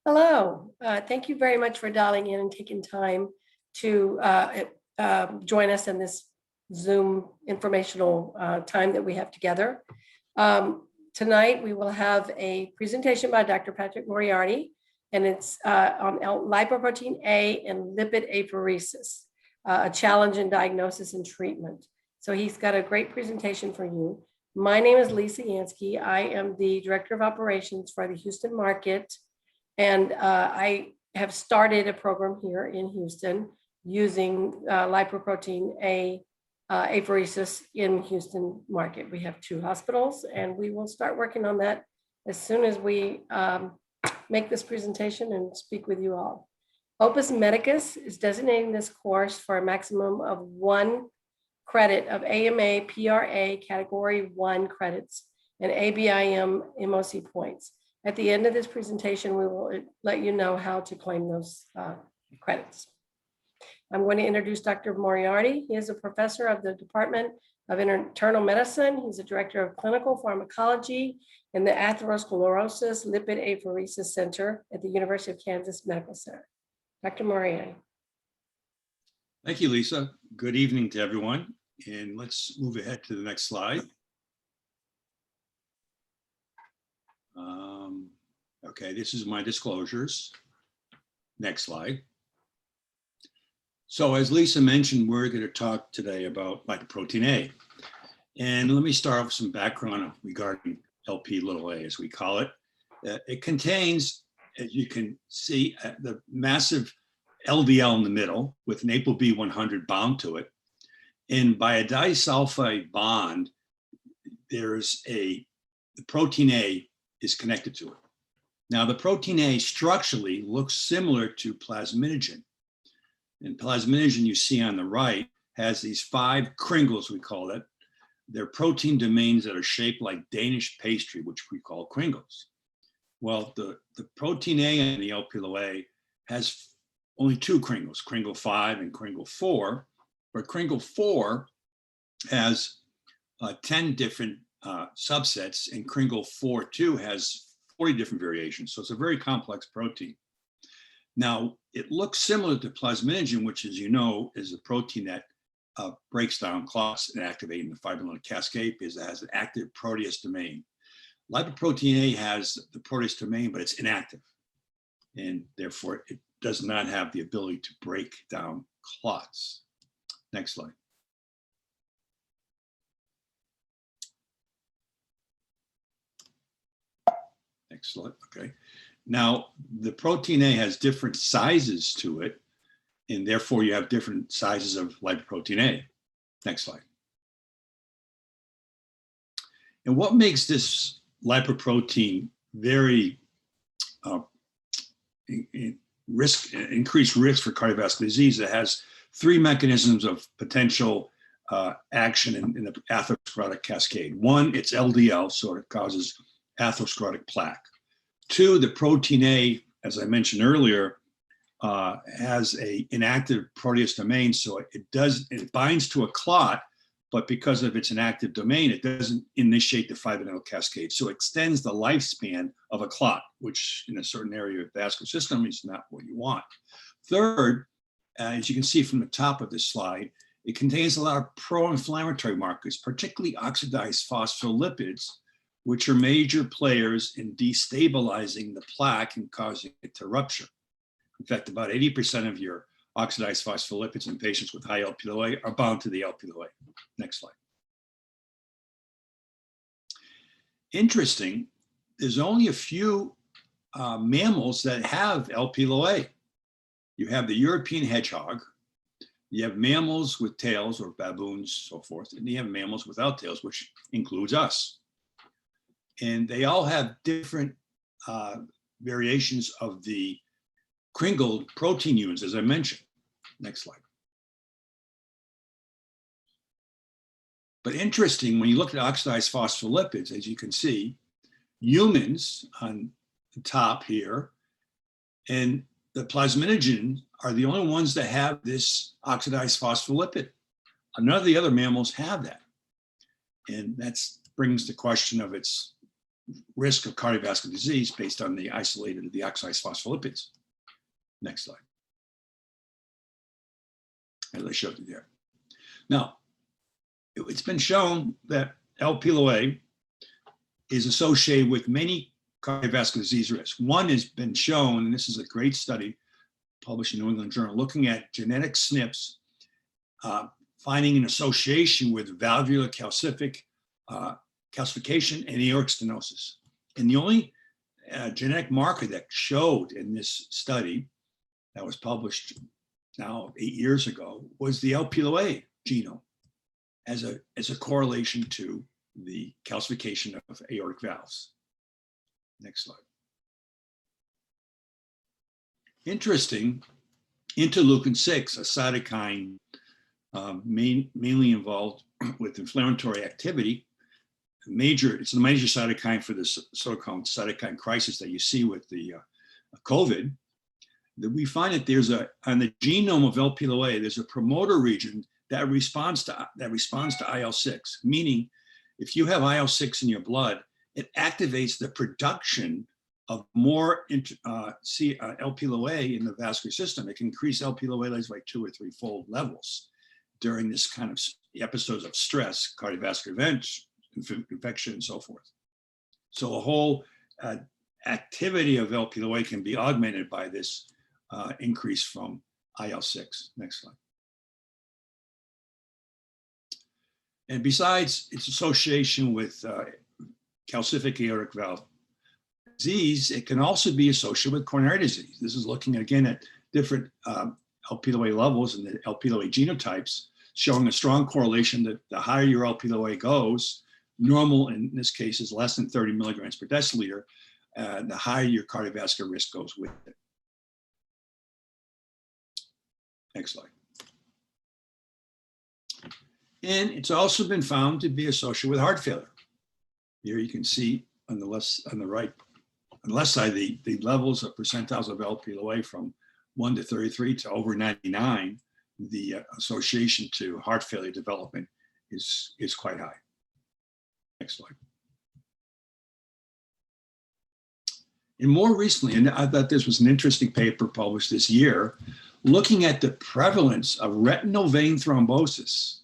Hello. Thank you very much for dialing in and taking time to join us in this Zoom informational time that we have together. Tonight, we will have a presentation by Dr. Patrick Moriarty, and it's on lipoprotein A and lipid apheresis, a challenge in diagnosis and treatment. So he's got a great presentation for you. My name is Lisa Yansky. I am the Director of Operations for the Houston market. And I have started a program here in Houston using lipoprotein A apheresis in Houston market. We have 2 hospitals, and we will start working on that as soon as we make this presentation and speak with you all. Opus Medicus is designating this course for a maximum of 1 credit of AMA PRA Category 1 credits and ABIM MOC points. At the end of this presentation, we will let you know how to claim those credits. I'm going to introduce Dr. Moriarty. He is a professor of the Department of Internal Medicine. He's a director of Clinical Pharmacology in the Atherosclerosis Lipid Apheresis Center at the University of Kansas Medical Center. Dr. Moriarty. Thank you, Lisa. Good evening to everyone. And let's move ahead to the next slide. Okay, this is my disclosures. Next slide. So as Lisa mentioned, we're going to talk today about lipoprotein A. And let me start off with some background regarding Lp(a), as we call it. It contains, as you can see, the massive LDL in the middle with an ApoB 100 bound to it. And by a disulfide bond, the protein A is connected to it. Now, the protein A structurally looks similar to plasminogen. And plasminogen, you see on the right, has these 5 kringles, we call it. They're protein domains that are shaped like Danish pastry, which we call kringles. Well, the protein A in the Lp(a) has only 2 kringles, kringle 5 and kringle 4, but kringle 4 has 10 different subsets, and kringle 4-2 has 40 different variations. So it's a very complex protein. Now, it looks similar to plasminogen, which, as you know, is a protein that breaks down clots and activating the fibrinolytic cascade because it has an active protease domain. Lipoprotein A has the protease domain, but it's inactive. And therefore, it does not have the ability to break down clots. Next slide. Next slide, okay. Now, the protein A has different sizes to it, and therefore you have different sizes of lipoprotein A. Next slide. And what makes this lipoprotein very increased risk for cardiovascular disease? It has 3 mechanisms of potential action in the atherosclerotic cascade. 1, it's LDL, so it causes atherosclerotic plaque. 2, the protein A, as I mentioned earlier, has an inactive protease domain, so it binds to a clot, but because of its inactive domain, it doesn't initiate the fibrinolytic cascade. So it extends the lifespan of a clot, which in a certain area of the vascular system is not what you want. 3rd, as you can see from the top of this slide, it contains a lot of pro-inflammatory markers, particularly oxidized phospholipids, which are major players in destabilizing the plaque and causing it to rupture. In fact, about 80% of your oxidized phospholipids in patients with high Lp(a) are bound to the Lp(a). Next slide. Interesting, there's only a few mammals that have Lp(a). You have the European hedgehog, you have mammals with tails or baboons, so forth, and you have mammals without tails, which includes us. And they all have different variations of the kringle protein units, as I mentioned. Next slide. But interesting, when you look at oxidized phospholipids, as you can see, humans on the top here and the plasminogen are the only ones that have this oxidized phospholipid. None of the other mammals have that. And that brings the question of its risk of cardiovascular disease based on the isolated deoxyrized phospholipids. Next slide. As I showed you there. Now, it's been shown that Lp(a) is associated with many cardiovascular disease risks. One has been shown, and this is a great study published in New England Journal, looking at genetic SNPs, finding an association with valvular calcification and aortic stenosis. And the only genetic marker that showed in this study that was published now 8 years ago was the Lp(a) genome as a correlation to the calcification of aortic valves. Next slide. Interesting, interleukin-6, a cytokine mainly involved with inflammatory activity, it's a major cytokine for this so-called cytokine crisis that you see with the COVID, that we find that there's on the genome of Lp(a), there's a promoter region that responds to IL-6, meaning if you have IL-6 in your blood, it activates the production of more Lp(a) in the vascular system. It can increase Lp(a) levels by 2 or 3-fold levels during this kind of episodes of stress, cardiovascular events, infection, and so forth. So a whole activity of Lp(a) can be augmented by this increase from IL-6. Next slide. And besides its association with calcific aortic valve disease, it can also be associated with coronary disease. This is looking again at different Lp(a) levels and the Lp(a) genotypes, showing a strong correlation that the higher your Lp(a) goes, normal in this case is less than 30 milligrams per deciliter, the higher your cardiovascular risk goes with it. Next slide. And it's also been found to be associated with heart failure. Here you can see on the left side, the levels of percentiles of Lp(a) from 1 to 33 to over 99, the association to heart failure development is quite high. Next slide. And more recently, and I thought this was an interesting paper published this year, looking at the prevalence of retinal vein thrombosis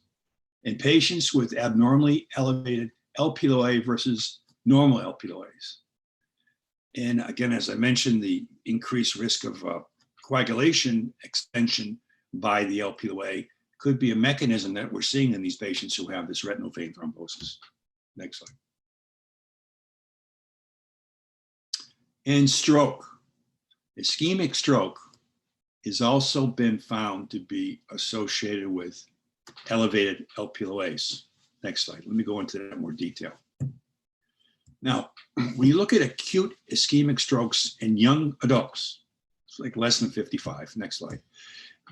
in patients with abnormally elevated Lp(a) versus normal Lp(a)s. And again, as I mentioned, the increased risk of coagulation extension by the Lp(a) could be a mechanism that we're seeing in these patients who have this retinal vein thrombosis. Next slide. And stroke. Ischemic stroke has also been found to be associated with elevated Lp(a)s. Next slide. Let me go into that in more detail. Now, when you look at acute ischemic strokes in young adults, it's like less than 55. Next slide.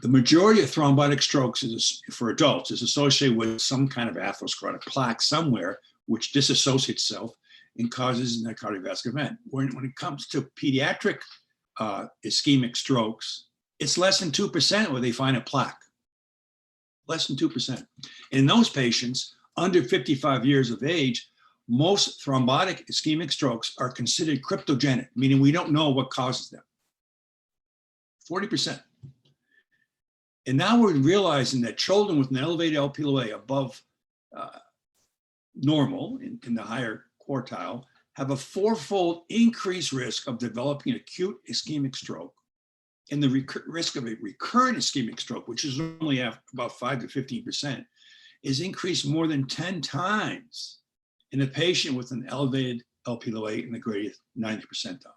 The majority of thrombotic strokes for adults is associated with some kind of atherosclerotic plaque somewhere, which disassociates itself and causes a cardiovascular event. When it comes to pediatric ischemic strokes, it's less than 2% where they find a plaque. Less than 2%. In those patients under 55 years of age, most thrombotic ischemic strokes are considered cryptogenic, meaning we don't know what causes them. 40%. And now we're realizing that children with an elevated Lp(a) above normal in the higher quartile have a 4-fold increased risk of developing acute ischemic stroke. And the risk of a recurrent ischemic stroke, which is normally about 5 to 15%, is increased more than 10 times in a patient with an elevated Lp(a) in the greater 90th percentile.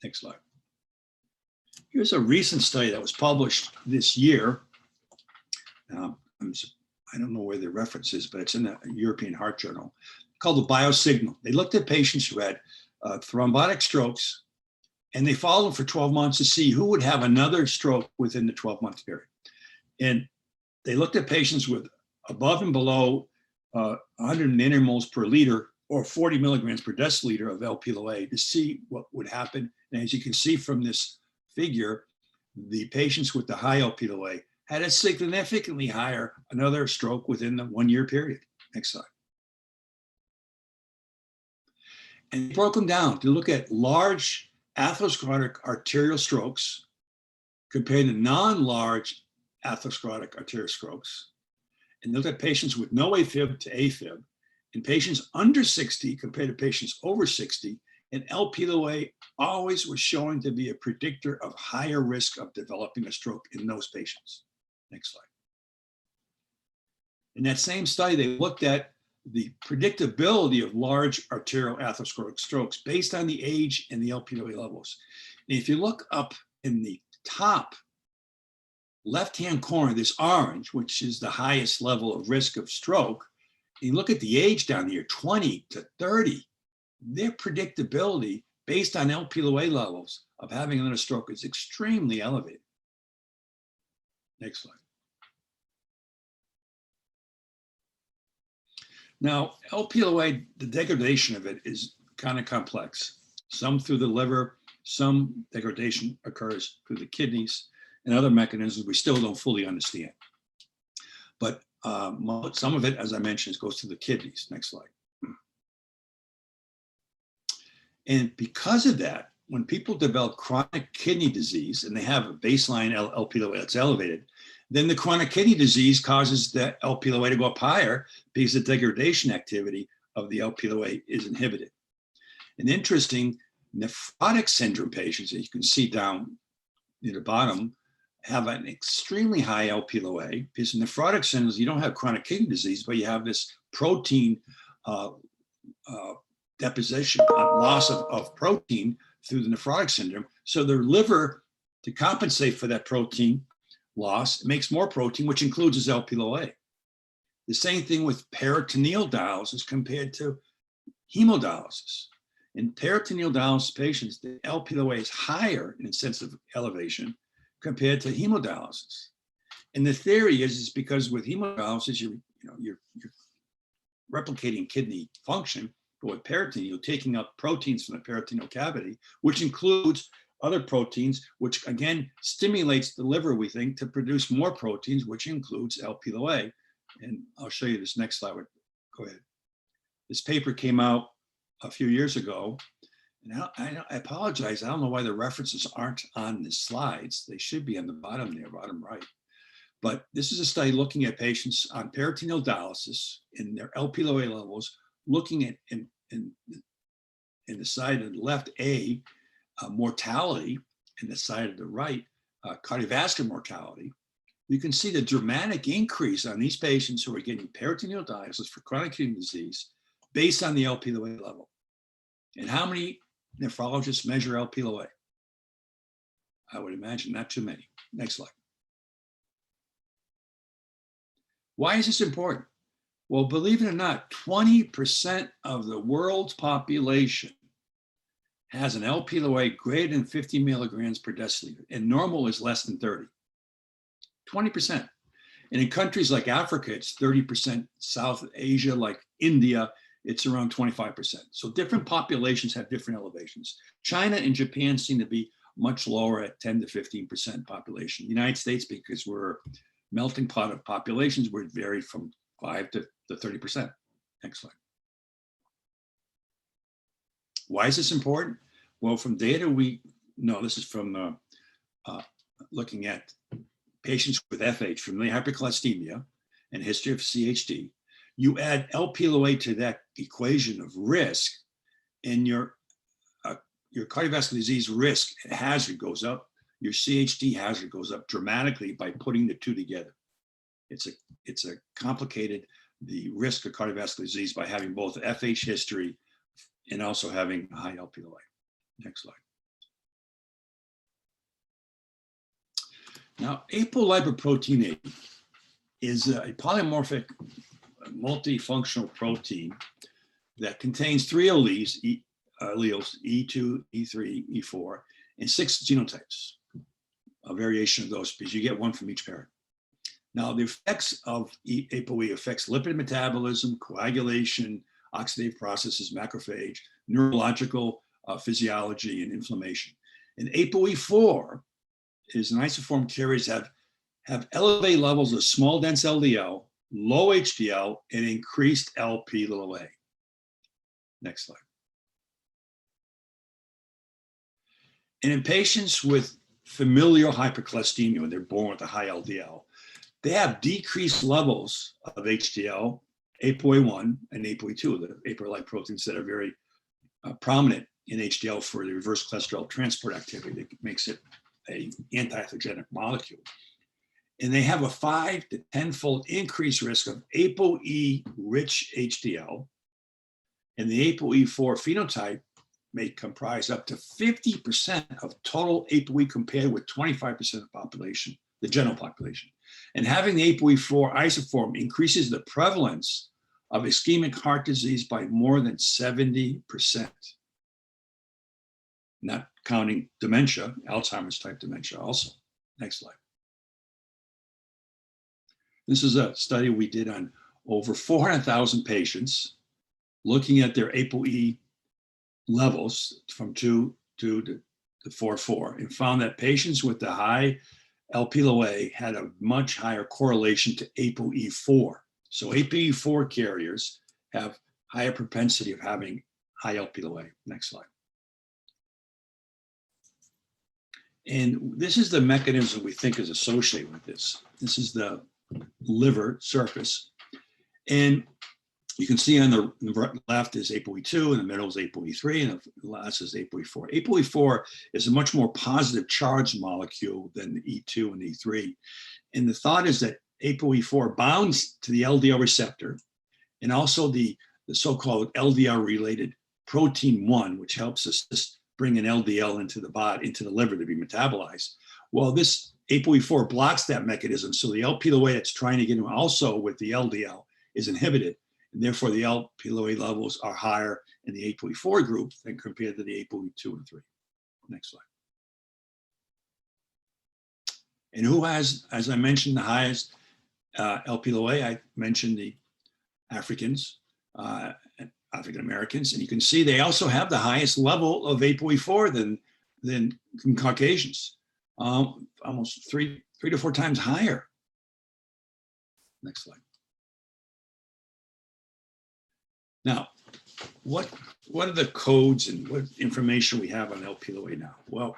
Next slide. Here's a recent study that was published this year. I don't know where the reference is, but it's in the European Heart Journal, called the BioSignal. They looked at patients who had thrombotic strokes, and they followed them for 12 months to see who would have another stroke within the 12-month period. And they looked at patients with above and below 100 nanomoles per liter or 40 milligrams per deciliter of Lp(a) to see what would happen. And as you can see from this figure, the patients with the high Lp(a) had a significantly higher another stroke within the 1-year period. Next slide. And they broke them down to look at large atherosclerotic arterial strokes compared to non-large atherosclerotic arterial strokes. And looked at patients with no AFib to AFib, and patients under 60 compared to patients over 60. And Lp(a) always was showing to be a predictor of higher risk of developing a stroke in those patients. Next slide. In that same study, they looked at the predictability of large arterial atherosclerotic strokes based on the age and the Lp(a) levels. And if you look up in the top left-hand corner, this orange, which is the highest level of risk of stroke, and you look at the age down here, 20 to 30, their predictability based on Lp(a) levels of having another stroke is extremely elevated. Next slide. Now, Lp(a), the degradation of it is kind of complex. Some through the liver, some degradation occurs through the kidneys, and other mechanisms we still don't fully understand. But some of it, as I mentioned, goes to the kidneys. Next slide. And because of that, when people develop chronic kidney disease and they have a baseline Lp(a) that's elevated, then the chronic kidney disease causes the Lp(a) to go up higher because the degradation activity of the Lp(a) is inhibited. And interesting, nephrotic syndrome patients, as you can see down near the bottom, have an extremely high Lp(a) because in nephrotic syndromes, you don't have chronic kidney disease, but you have this protein deposition, loss of protein through the nephrotic syndrome. So their liver, to compensate for that protein loss, makes more protein, which includes its Lp(a). The same thing with peritoneal dialysis compared to hemodialysis. In peritoneal dialysis patients, the Lp(a) is higher in sense of elevation compared to hemodialysis. And the theory is because with hemodialysis, you're replicating kidney function, but with peritoneal, you're taking up proteins from the peritoneal cavity, which includes other proteins, which again stimulates the liver, we think, to produce more proteins, which includes Lp(a). And I'll show you this next slide. Go ahead. This paper came out a few years ago. And I apologize. I don't know why the references aren't on the slides. They should be on the bottom there, bottom right. But this is a study looking at patients on peritoneal dialysis and their Lp(a) levels, looking at in the side of the left, mortality, and the side of the right, cardiovascular mortality. You can see the dramatic increase on these patients who are getting peritoneal dialysis for chronic kidney disease based on the Lp(a) level. And how many nephrologists measure Lp(a)? I would imagine not too many. Next slide. Why is this important? Well, believe it or not, 20% of the world's population has an Lp(a) greater than 50 milligrams per deciliter, and normal is less than 30. 20%. And in countries like Africa, it's 30%. South Asia, like India, it's around 25%. So different populations have different elevations. China and Japan seem to be much lower at 10 to 15% population. The United States, because we're a melting pot of populations, would vary from 5 to 30%. Next slide. Why is this important? Well, from data we know, this is from looking at patients with FH, familial hypercholestesemia, and history of CHD. You add Lp(a) to that equation of risk, and your cardiovascular disease risk hazard goes up. Your CHD hazard goes up dramatically by putting the two together. It's a complicated, the risk of cardiovascular disease by having both FH history and also having high Lp(a). Next slide. Now, apolipoprotein A is a polymorphic multifunctional protein that contains 3 alleles, E2, E3, E4, and 6 genotypes. A variation of those, because you get one from each parent. Now, the effects of ApoE affects lipid metabolism, coagulation, oxidative processes, macrophage, neurological physiology, and inflammation. And ApoE4 is an isoform carriers have elevated levels of small dense LDL, low HDL, and increased Lp(a). Next slide. And in patients with familial hypercholesterolemia, when they're born with a high LDL, they have decreased levels of HDL, ApoE1 and ApoE2, the apolipoproteins that are very prominent in HDL for the reverse cholesterol transport activity that makes it an anti-atherogenic molecule. And they have a 5 to 10-fold increased risk of ApoE-rich HDL. And the ApoE4 phenotype may comprise up to 50% of total ApoE compared with 25% of the population, the general population. And having the ApoE4 isoform increases the prevalence of ischemic heart disease by more than 70%. Not counting dementia, Alzheimer's type dementia also. Next slide. This is a study we did on over 400,000 patients looking at their ApoE levels from 2 to 4.4 and found that patients with the high Lp(a) had a much higher correlation to ApoE4. So ApoE4 carriers have higher propensity of having high Lp(a). Next slide. And this is the mechanism we think is associated with this. This is the liver surface. And you can see on the left is ApoE2, in the middle is ApoE3, and the last is ApoE4. ApoE4 is a much more positive charged molecule than the E2 and E3. And the thought is that ApoE4 binds to the LDL receptor and also the so-called LDL-related protein 1, which helps us bring an LDL into the body, into the liver to be metabolized. Well, this ApoE4 blocks that mechanism, so the Lp(a) that's trying to get in also with the LDL is inhibited, and therefore the Lp(a) levels are higher in the ApoE4 group than compared to the ApoE2 and 3. Next slide. And who has, as I mentioned, the highest Lp(a)? I mentioned the Africans, African Americans, and you can see they also have the highest level of ApoE4 than Caucasians, almost three to four times higher. Next slide. Now, what are the codes and what information we have on Lp(a) now? Well,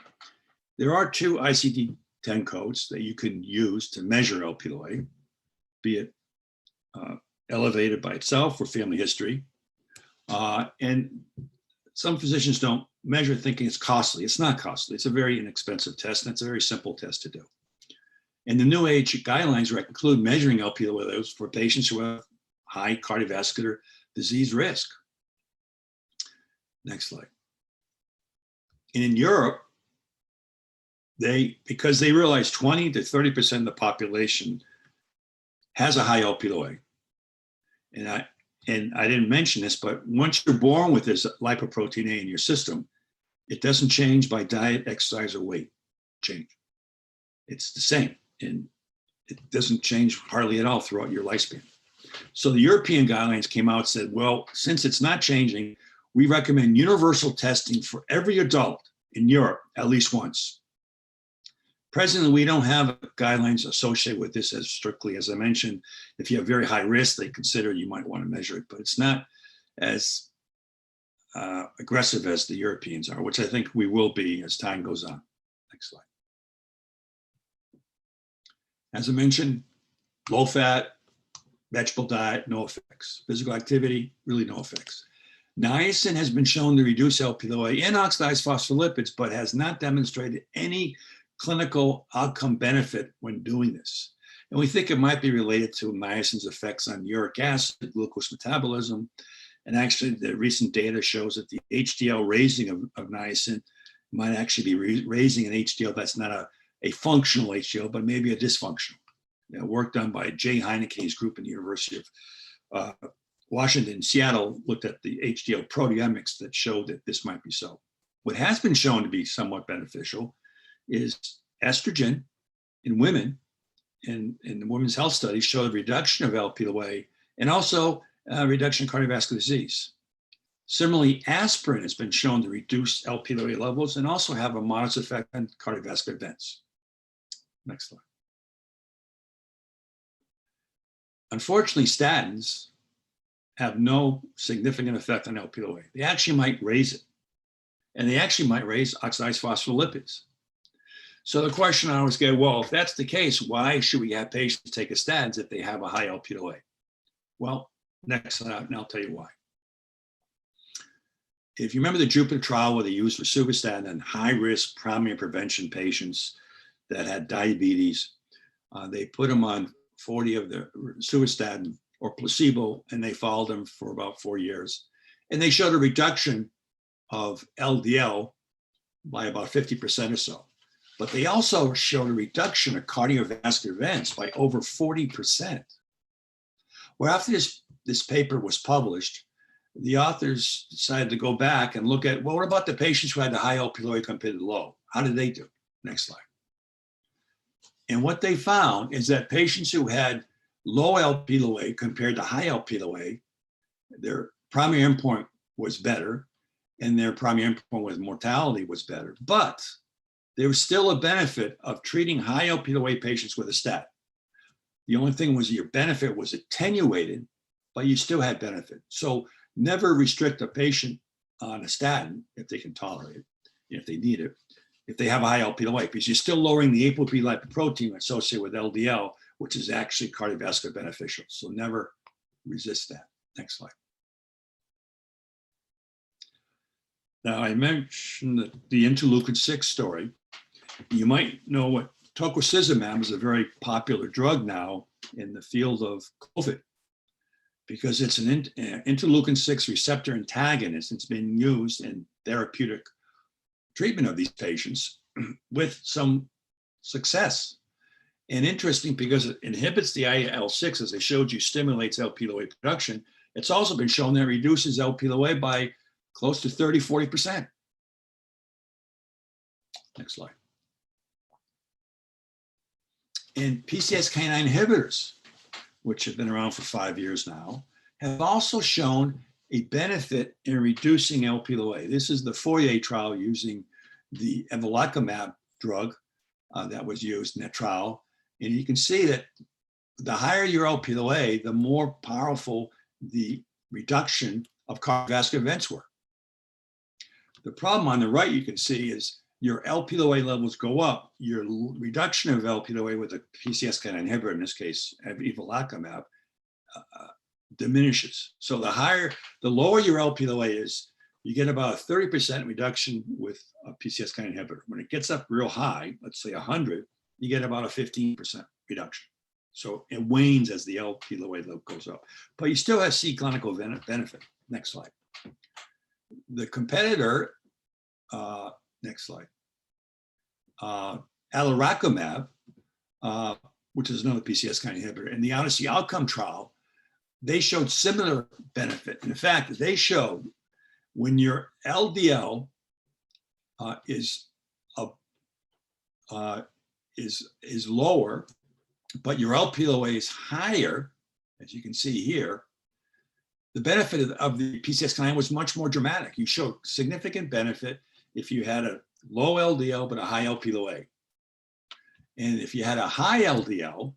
there are two ICD-10 codes that you can use to measure Lp(a), be it elevated by itself or family history. And some physicians don't measure thinking it's costly. It's not costly. It's a very inexpensive test, and it's a very simple test to do. And the new age guidelines include measuring Lp(a) levels for patients who have high cardiovascular disease risk. Next slide. And in Europe, because they realize 20 to 30% of the population has a high Lp(a). And I didn't mention this, but once you're born with this lipoprotein A in your system, it doesn't change by diet, exercise, or weight change. It's the same, and it doesn't change hardly at all throughout your lifespan. So the European guidelines came out and said, well, since it's not changing, we recommend universal testing for every adult in Europe at least once. Presently, we don't have guidelines associated with this as strictly as I mentioned. If you have very high risk, they consider you might want to measure it, but it's not as aggressive as the Europeans are, which I think we will be as time goes on. Next slide. As I mentioned, low fat, vegetable diet, no effects. Physical activity, really no effects. Niacin has been shown to reduce Lp(a) and oxidized phospholipids, but has not demonstrated any clinical outcome benefit when doing this. And we think it might be related to niacin's effects on uric acid, glucose metabolism. And actually, the recent data shows that the HDL raising of niacin might actually be raising an HDL that's not a functional HDL, but maybe a dysfunctional. Work done by Jay Heineke's group in the University of Washington, Seattle, looked at the HDL proteomics that showed that this might be so. What has been shown to be somewhat beneficial is estrogen in women, and the women's health studies show a reduction of Lp(a) and also a reduction in cardiovascular disease. Similarly, aspirin has been shown to reduce Lp(a) levels and also have a modest effect on cardiovascular events. Next slide. Unfortunately, statins have no significant effect on Lp(a). They actually might raise it. and they actually might raise oxidized phospholipids. So the question I always get, well, if that's the case, why should we have patients take a statins if they have a high Lp(a)? Well, next slide, and I'll tell you why. If you remember the Jupiter trial where they used rosuvastatin in high-risk primary prevention patients that had diabetes, they put them on 40 of the rosuvastatin or placebo, and they followed them for about 4 years. And they showed a reduction of LDL by about 50% or so. But they also showed a reduction of cardiovascular events by over 40%. Well, after this paper was published, the authors decided to go back and look at, well, what about the patients who had the high Lp(a) compared to the low? How did they do? Next slide. And what they found is that patients who had low Lp(a) compared to high Lp(a), their primary endpoint was better, and their primary endpoint with mortality was better. But there was still a benefit of treating high Lp(a) patients with a statin. The only thing was your benefit was attenuated, but you still had benefit. So never restrict a patient on a statin if they can tolerate it, if they need it, if they have a high Lp(a), because you're still lowering the ApoE lipoprotein associated with LDL, which is actually cardiovascular beneficial. So never resist that. Next slide. Now, I mentioned the interleukin-6 story. You might know what tocilizumab is, a very popular drug now in the field of COVID because it's an interleukin-6 receptor antagonist. It's been used in therapeutic treatment of these patients with some success. And interesting because it inhibits the IL-6, as I showed you, stimulates Lp(a) production. It's also been shown that it reduces Lp(a) by close to 30, 40%. Next slide. And PCSK9 inhibitors, which have been around for 5 years now, have also shown a benefit in reducing Lp(a). This is the Fourier trial using the evolocumab drug that was used in that trial. And you can see that the higher your Lp(a), the more powerful the reduction of cardiovascular events were. The problem on the right you can see is your Lp(a) levels go up, your reduction of Lp(a) with a PCSK9 inhibitor, in this case, evolocumab, diminishes. So the lower your Lp(a) is, you get about a 30% reduction with a PCSK9 inhibitor. When it gets up real high, let's say 100, you get about a 15% reduction. So it wanes as the Lp(a) level goes up, but you still see clinical benefit. Next slide. The competitor, next slide, alirocumab, which is another PCSK9 inhibitor, in the Odyssey outcome trial, they showed similar benefit. In fact, they showed when your LDL is lower, but your Lp(a) is higher, as you can see here, the benefit of the PCSK9 was much more dramatic. You showed significant benefit if you had a low LDL but a high Lp(a). And if you had a high LDL,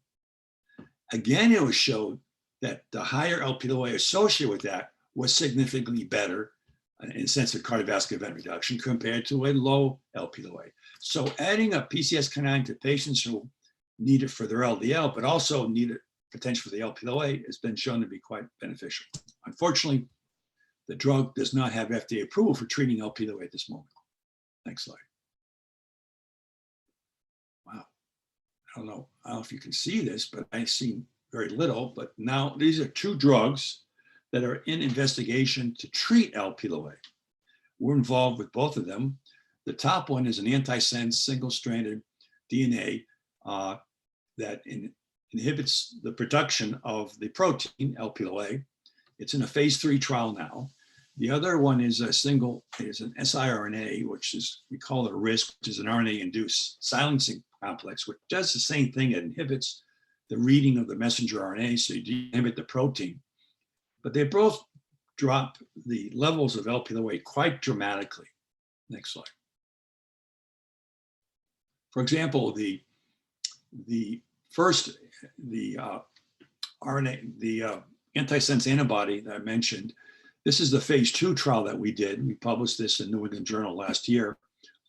again, it was showed that the higher Lp(a) associated with that was significantly better in the sense of cardiovascular event reduction compared to a low Lp(a). So adding a PCSK9 to patients who need it for their LDL, but also need it potential for the Lp(a) has been shown to be quite beneficial. Unfortunately, the drug does not have FDA approval for treating Lp(a) at this moment. Next slide. Wow. I don't know if you can see this, but I see very little. But now these are two drugs that are in investigation to treat Lp(a). We're involved with both of them. The top one is an antisense single-stranded DNA that inhibits the production of the protein Lp(a). It's in a phase 3 trial now. The other one is an siRNA, which is, we call it a RISC, which is an RNA-induced silencing complex, which does the same thing. It inhibits the reading of the messenger RNA, so you inhibit the protein. But they both drop the levels of Lp(a) quite dramatically. Next slide. For example, the RNA, the antisense antibody that I mentioned, This is the phase 2 trial that we did. We published this in New England Journal last year,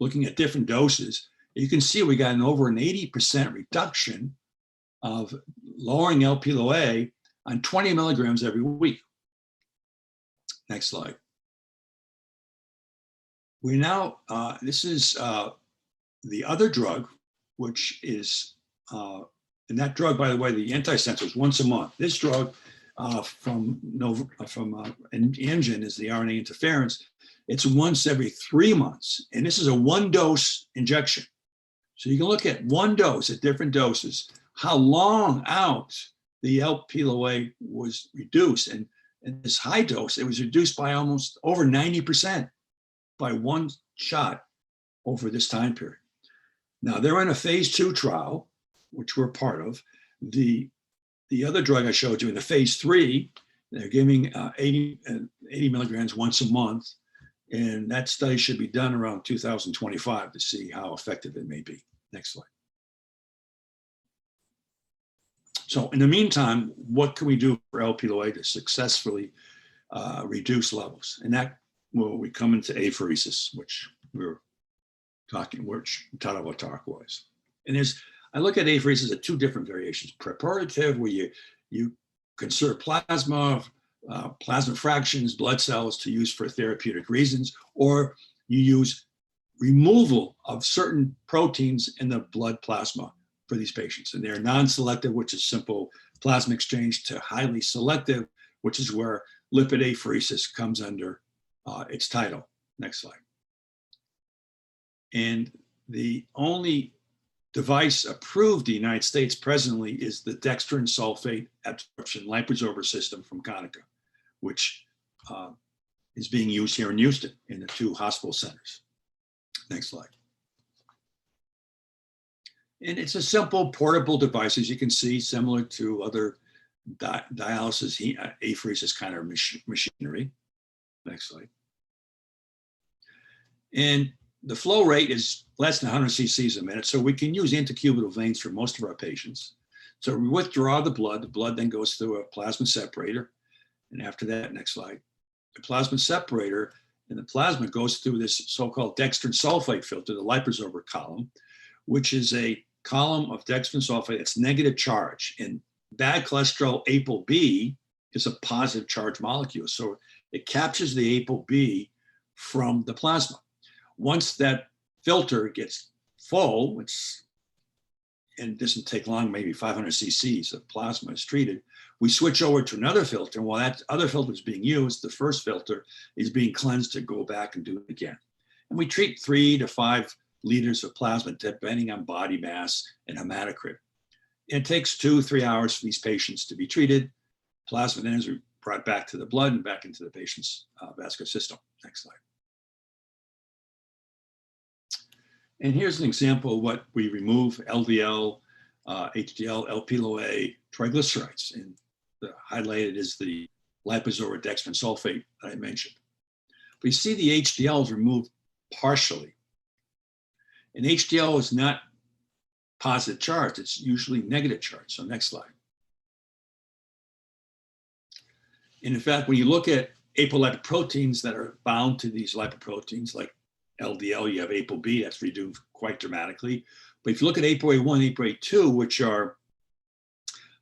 looking at different doses. You can see we got over an 80% reduction of lowering LP(a) on 20 milligrams every week. Next slide. We now, this is the other drug, which is, and that drug, by the way, the antisense was once a month. This drug from Amgen is the RNA interference. It's once every 3 months, and this is a 1-dose injection. So you can look at one dose at different doses, how long out the LP(a) was reduced. And this high dose, it was reduced by almost over 90% by one shot over this time period. Now they're in a phase 2 trial, which we're part of. The other drug I showed you in the phase 3, they're giving 80 milligrams once a month. And that study should be done around 2025 to see how effective it may be. Next slide. So in the meantime, what can we do for LP(a) to successfully reduce levels? And that, well, we come into apheresis, which we're talking, which Tadao talk was. And I look at apheresis at 2 different variations. Preparative, where you conserve plasma, plasma fractions, blood cells to use for therapeutic reasons, or you use removal of certain proteins in the blood plasma for these patients. And they're non-selective, which is simple plasma exchange, to highly selective, which is where lipid apheresis comes under its title. Next slide. And the only device approved in the United States presently is the dextrin sulfate absorption liposorber system from Konica, which is being used here in Houston in the 2 hospital centers. Next slide. And it's a simple portable device, as you can see, similar to other dialysis apheresis kind of machinery. Next slide. And the flow rate is less than 100 cc's a minute, so we can use intercubital veins for most of our patients. So we withdraw the blood then goes through a plasma separator. And after that, next slide, the plasma separator and the plasma goes through this so-called dextrin sulfate filter, the liposorber column, which is a column of dextrin sulfate that's negative charge. And bad cholesterol ApoB is a positive charge molecule. So it captures the ApoB from the plasma. Once that filter gets full, and it doesn't take long, maybe 500 cc's of plasma is treated, we switch over to another filter. And while that other filter is being used, the first filter is being cleansed to go back and do it again. And we treat 3 to 5 liters of plasma, depending on body mass and hematocrit. It takes 2-3 hours for these patients to be treated. Plasma then is brought back to the blood and back into the patient's vascular system. Next slide. And here's an example of what we remove: LDL, HDL, LP(a), triglycerides. And the highlighted is the liposorber dextrin sulfate that I mentioned. But you see the HDL is removed partially. And HDL is not positive charge, it's usually negative charge. So next slide. And in fact, when you look at apolipoproteins that are bound to these lipoproteins, like LDL, you have ApoB, that's reduced quite dramatically. But if you look at ApoE1, ApoE2, which are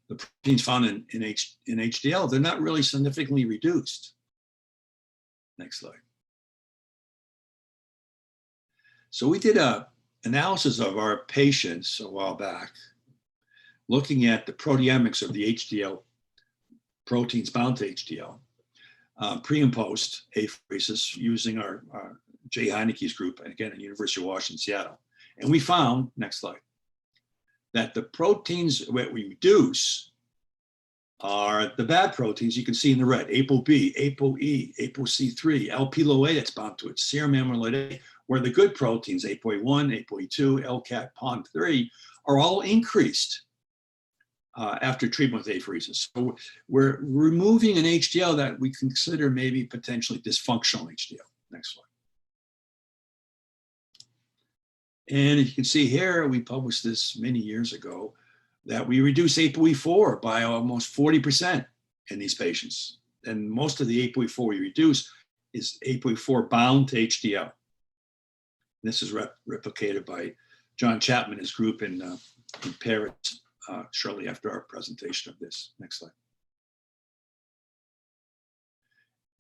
the proteins found in HDL, they're not really significantly reduced. Next slide. So we did an analysis of our patients a while back, looking at the proteomics of the HDL proteins bound to HDL, pre and post apheresis, using our Jay Heineke's group, and again, at University of Washington, Seattle. And we found, next slide, that the proteins that we reduce are the bad proteins you can see in the red: ApoB, ApoE, ApoC3, LP(a) that's bound to it, serum amyloid A, where the good proteins, ApoE1, ApoE2, LCAT, PON3, are all increased after treatment with apheresis. So we're removing an HDL that we consider maybe potentially dysfunctional HDL. Next slide. And you can see here, we published this many years ago, that we reduce ApoE4 by almost 40% in these patients. and most of the ApoE4 we reduce is ApoE4 bound to HDL. This is replicated by John Chapman and his group in Paris shortly after our presentation of this. Next slide.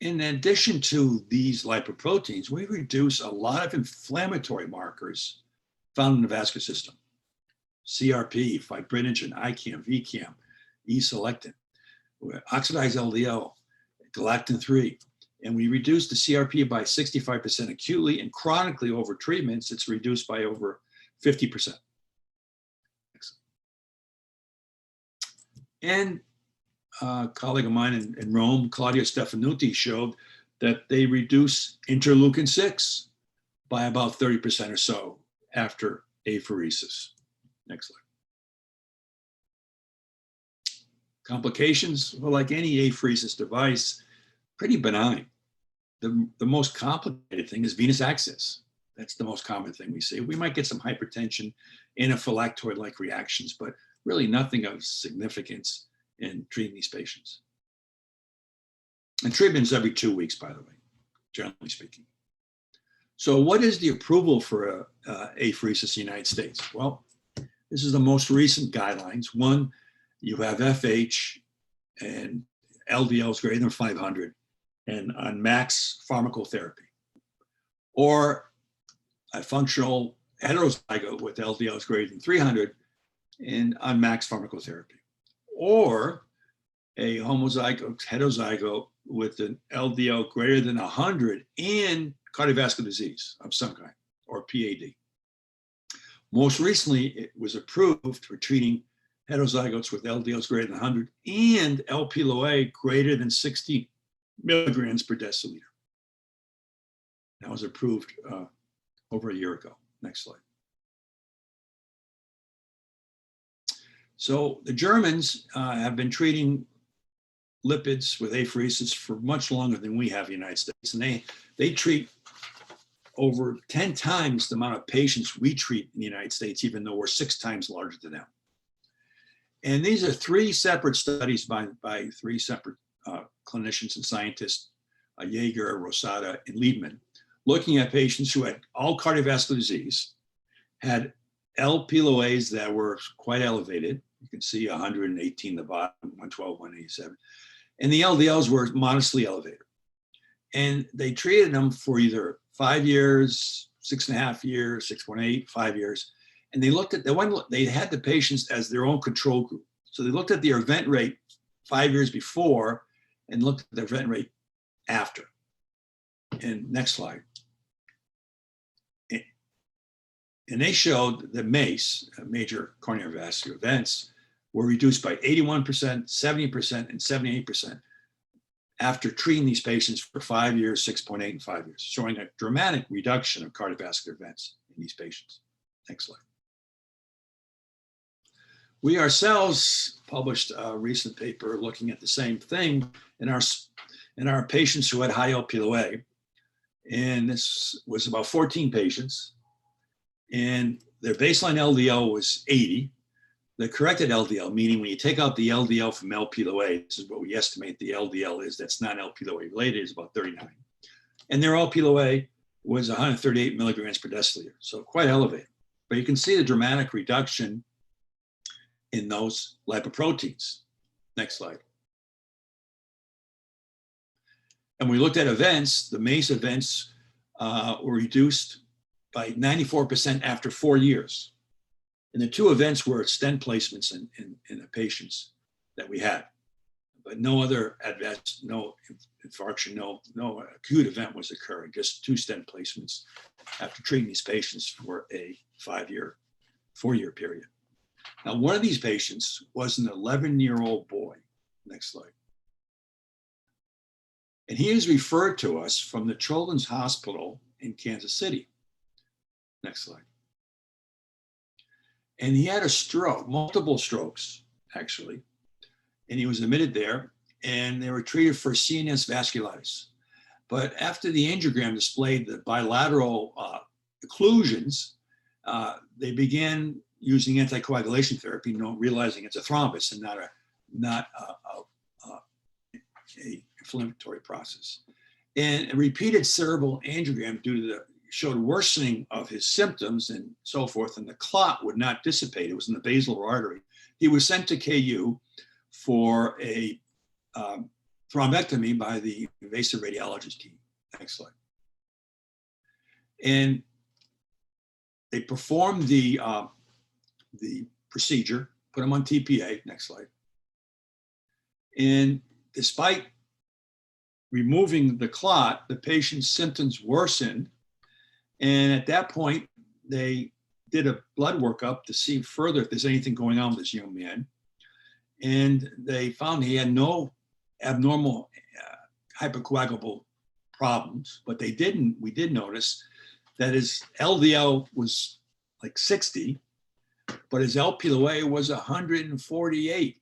In addition to these lipoproteins, we reduce a lot of inflammatory markers found in the vascular system. CRP, fibrinogen, ICAM, VCAM, E-selectin, oxidized LDL, galactin-3, and we reduce the CRP by 65% acutely, and chronically over treatments, it's reduced by over 50%. And a colleague of mine in Rome, Claudio Stefanuti, showed that they reduce interleukin-6 by about 30% or so after apheresis. Next slide. Complications, well, like any apheresis device, pretty benign. The most complicated thing is venous access. That's the most common thing we see. We might get some hypertension, anaphylactoid-like reactions, but really nothing of significance in treating these patients. And treatment's every 2 weeks, by the way, generally speaking. So what is the approval for apheresis in the United States? Well, this is the most recent guidelines. One, you have FH and LDL is greater than 500 and on max pharmacotherapy, or a functional heterozygote with LDL is greater than 300 and on max pharmacotherapy, or a homozygote, heterozygote with an LDL greater than 100 and cardiovascular disease of some kind, or PAD. Most recently, it was approved for treating heterozygotes with LDLs greater than 100 and Lp(a) greater than 60 milligrams per deciliter. That was approved over a year ago. Next slide. So the Germans have been treating lipids with apheresis for much longer than we have in the United States. And they treat over 10 times the amount of patients we treat in the United States, even though we're 6 times larger than them. And these are 3 separate studies by 3 separate clinicians and scientists, Jaeger, Rosada, and Liebman, looking at patients who had all cardiovascular disease, had Lp(a)s that were quite elevated. You can see 118 the bottom, 112, 187. And the LDLs were modestly elevated. And they treated them for either 5 years, 6.5 years, 6.8, 5 years. And they looked at they had the patients as their own control group. So they looked at their event rate 5 years before and looked at their event rate after. And next slide. And they showed that MACE, major coronary vascular events, were reduced by 81%, 70%, and 78% after treating these patients for 5 years, 6.8, and 5 years, showing a dramatic reduction of cardiovascular events in these patients. Next slide. We ourselves published a recent paper looking at the same thing in our patients who had high Lp(a). And this was about 14 patients. And their baseline LDL was 80. The corrected LDL, meaning when you take out the LDL from Lp(a), this is what we estimate the LDL is, that's not Lp(a) related, is about 39. And their Lp(a) was 138 milligrams per deciliter, so quite elevated. But you can see the dramatic reduction in those lipoproteins. Next slide. And we looked at events. The MACE events were reduced by 94% after 4 years. And the 2 events were stent placements in the patients that we had. But no other adverse, no infarction, no acute event was occurring, just 2 stent placements after treating these patients for a 4-year period. Now, one of these patients was an 11-year-old boy. Next slide. And he is referred to us from the Children's Hospital in Kansas City. Next slide. And he had a stroke, multiple strokes, actually. And he was admitted there, and they were treated for CNS vasculitis. But after the angiogram displayed the bilateral occlusions, they began using anticoagulation therapy, realizing it's a thrombus and not a inflammatory process. And a repeated cerebral angiogram showed worsening of his symptoms and so forth, and the clot would not dissipate. It was in the basilar artery. He was sent to KU for a thrombectomy by the invasive radiologist team. Next slide. And they performed the procedure, put him on TPA. Next slide. And despite removing the clot, the patient's symptoms worsened. And at that point, they did a blood workup to see further if there's anything going on with this young man. And they found he had no abnormal hypercoagulable problems, but we did notice that his LDL was like 60, but his Lp(a) was 148.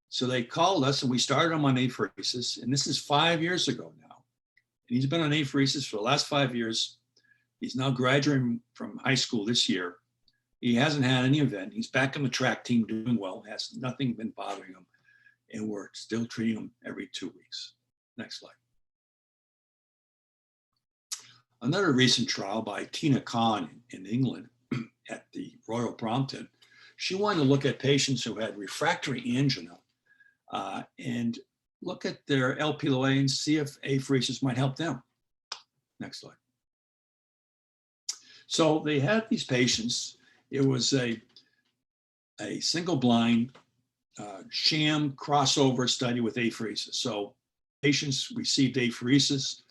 So they called us and we started him on apheresis, and this is 5 years ago now. And he's been on apheresis for the last 5 years. He's now graduating from high school this year. He hasn't had any event. He's back on the track team doing well, has nothing been bothering him, and we're still treating him every 2 weeks. Next slide. Another recent trial by Tina Khan in England at the Royal Brompton, she wanted to look at patients who had refractory angina and look at their Lp(a) and see if apheresis might help them. Next slide. So they had these patients. It was a single blind sham crossover study with apheresis. So patients received apheresis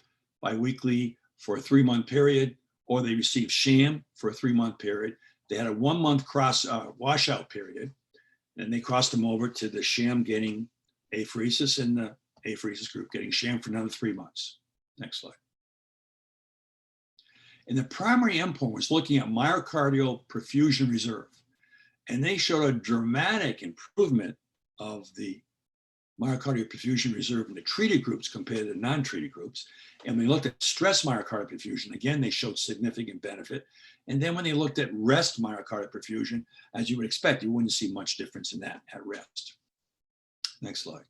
biweekly for a 3-month period, or they received sham for a 3-month period. They had a 1-month washout period, and they crossed them over to the sham getting apheresis and the apheresis group getting sham for another 3 months. Next slide. And the primary endpoint was looking at myocardial perfusion reserve. And they showed a dramatic improvement of the myocardial perfusion reserve in the treated groups compared to the non-treated groups. And when they looked at stress myocardial perfusion, again, they showed significant benefit. And then when they looked at rest myocardial perfusion, as you would expect, you wouldn't see much difference in that at rest. Next slide.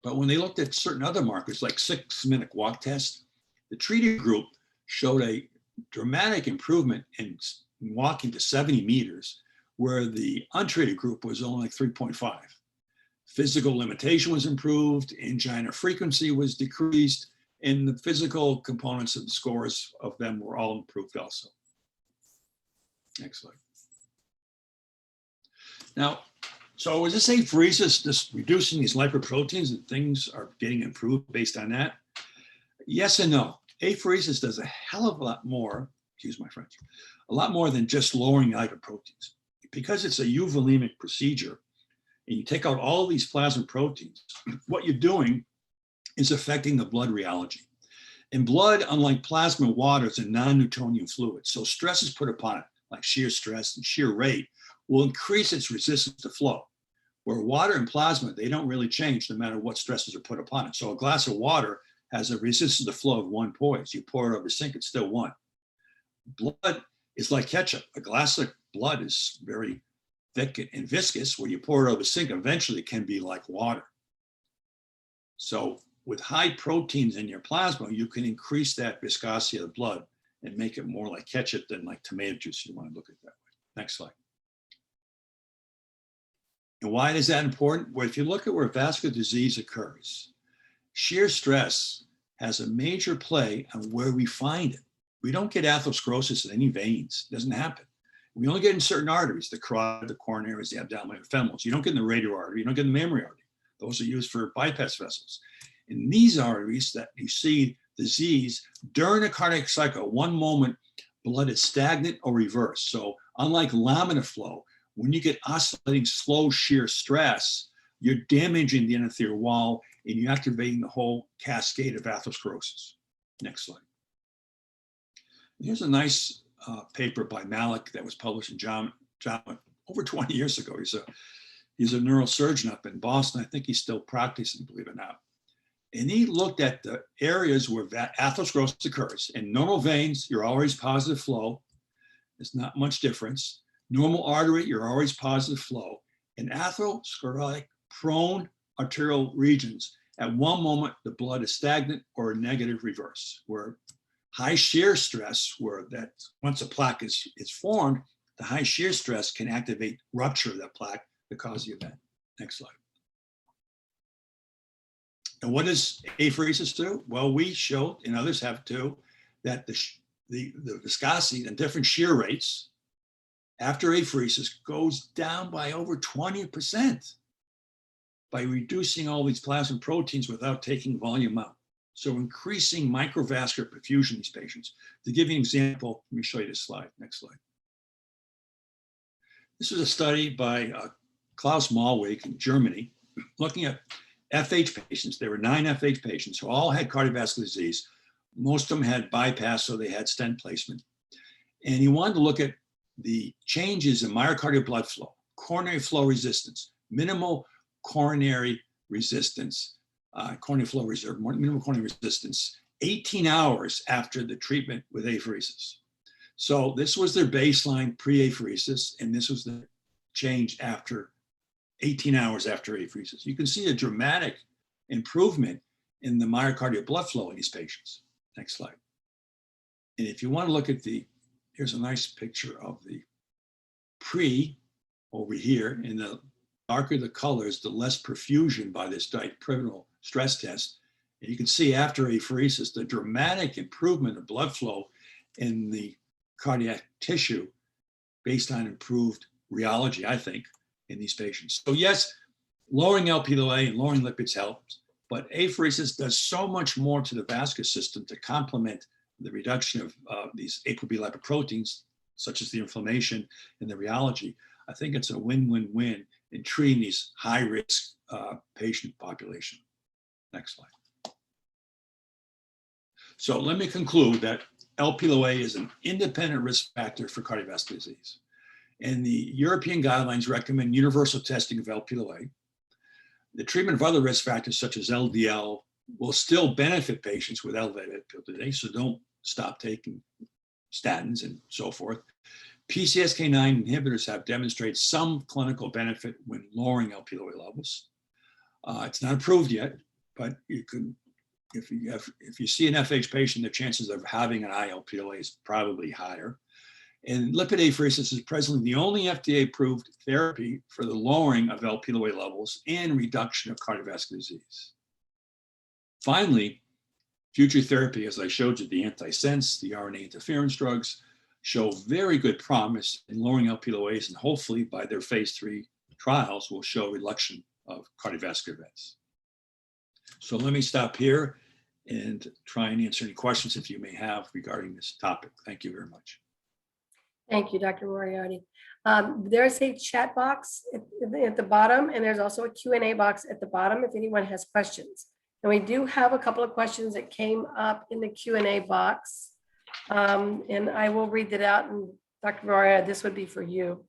But when they looked at certain other markers, like 6-minute walk test, the treated group showed a dramatic improvement in walking to 70 meters, where the untreated group was only like 3.5. Physical limitation was improved, angina frequency was decreased, and the physical components of the scores of them were all improved also. Next slide. Now, so is this apheresis just reducing these lipoproteins and things are getting improved based on that? Yes and no. Apheresis does a hell of a lot more, excuse my French, a lot more than just lowering lipoproteins. Because it's a euvolemic procedure, and you take out all these plasma proteins, what you're doing is affecting the blood rheology. And blood, unlike plasma and water, is a non-Newtonian fluid. So stress is put upon it, like shear stress and shear rate, will increase its resistance to flow. Where water and plasma, they don't really change no matter what stresses are put upon it. So a glass of water has a resistance to flow of 1 poise. You pour it over the sink, it's still 1. Blood is like ketchup. A glass of blood is very thick and viscous. Where you pour it over the sink, eventually it can be like water. So with high proteins in your plasma, you can increase that viscosity of the blood and make it more like ketchup than like tomato juice. You want to look at it that way. Next slide. And why is that important? Well, if you look at where vascular disease occurs, shear stress has a major play on where we find it. We don't get atherosclerosis in any veins. It doesn't happen. We only get in certain arteries, the carotid, the coronaries, the abdominal femorals. You don't get in the radial artery. You don't get in the mammary artery. Those are used for bypass vessels. In these arteries that you see disease, during the cardiac cycle, one moment, blood is stagnant or reversed. So unlike laminar flow, when you get oscillating slow shear stress, you're damaging the endothelial wall and you're activating the whole cascade of atherosclerosis. Next slide. Here's a nice paper by Malik that was published in JAMA over 20 years ago. He's a neurosurgeon up in Boston. I think he's still practicing, believe it or not. And he looked at the areas where atherosclerosis occurs. In normal veins, you're always positive flow. There's not much difference. Normal artery, you're always positive flow. In atherosclerotic prone arterial regions, At one moment, the blood is stagnant or negative reverse, where high shear stress, where that once a plaque is formed, the high shear stress can activate rupture of that plaque to cause the event. Next slide. And what does apheresis do? Well, we showed, and others have too, that the viscosity and different shear rates after apheresis goes down by over 20% by reducing all these plasma proteins without taking volume out. So increasing microvascular perfusion in these patients. To give you an example, let me show you this slide. Next slide. This was a study by Klaus Malweg in Germany, looking at FH patients. There were 9 FH patients who all had cardiovascular disease. Most of them had bypass, so they had stent placement. And he wanted to look at the changes in myocardial blood flow, coronary flow resistance, minimal coronary resistance, coronary flow reserve, minimal coronary resistance, 18 hours after the treatment with apheresis. So this was their baseline pre-apheresis, and this was the change after 18 hours after apheresis. You can see a dramatic improvement in the myocardial blood flow in these patients. Next slide. And if you want to look at here's a nice picture of the pre over here, and the darker the colors, the less perfusion by this pivotal stress test. And you can see after apheresis, the dramatic improvement of blood flow in the cardiac tissue based on improved rheology, I think, in these patients. So yes, lowering Lp(a) and lowering lipids helps, but apheresis does so much more to the vascular system to complement the reduction of these ApoB lipoproteins, such as the inflammation and the rheology. I think it's a win-win-win in treating these high-risk patient population. Next slide. So let me conclude that Lp(a) is an independent risk factor for cardiovascular disease. And the European guidelines recommend universal testing of Lp(a). The treatment of other risk factors such as LDL will still benefit patients with elevated Lp(a), so don't stop taking statins and so forth. PCSK9 inhibitors have demonstrated some clinical benefit when lowering Lp(a) levels. It's not approved yet, but you can, if you see an FH patient, the chances of having an high Lp(a) is probably higher. And lipid apheresis is presently the only FDA-approved therapy for the lowering of Lp(a) levels and reduction of cardiovascular disease. Finally, future therapy, as I showed you, the antisense, the RNA interference drugs, show very good promise in lowering Lp(a)s, and hopefully by their phase 3 trials will show reduction of cardiovascular events. So let me stop here and try and answer any questions if you may have regarding this topic. Thank you very much. Thank you, Dr. Moriarty. There's a chat box at the bottom, and there's also a Q&A box at the bottom if anyone has questions. And we do have a couple of questions that came up in the Q&A box. And I will read that out. And Dr. Moriarty, this would be for you.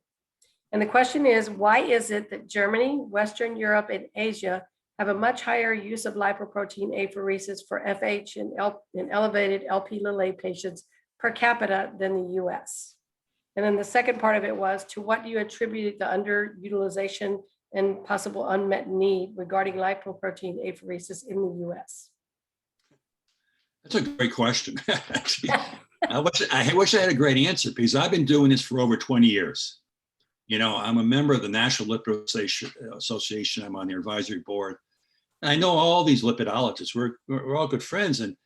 And the question is, why is it that Germany, Western Europe, and Asia have a much higher use of lipoprotein apheresis for FH and elevated Lp(a) patients per capita than the US? And then the second part of it was, to what do you attribute the underutilization and possible unmet need regarding lipoprotein apheresis in the US? That's a great question. I wish I had a great answer, because I've been doing this for over 20 years. You know, I'm a member of the National Lipid Association. I'm on the advisory board. And I know all these lipidologists. We're all good friends. And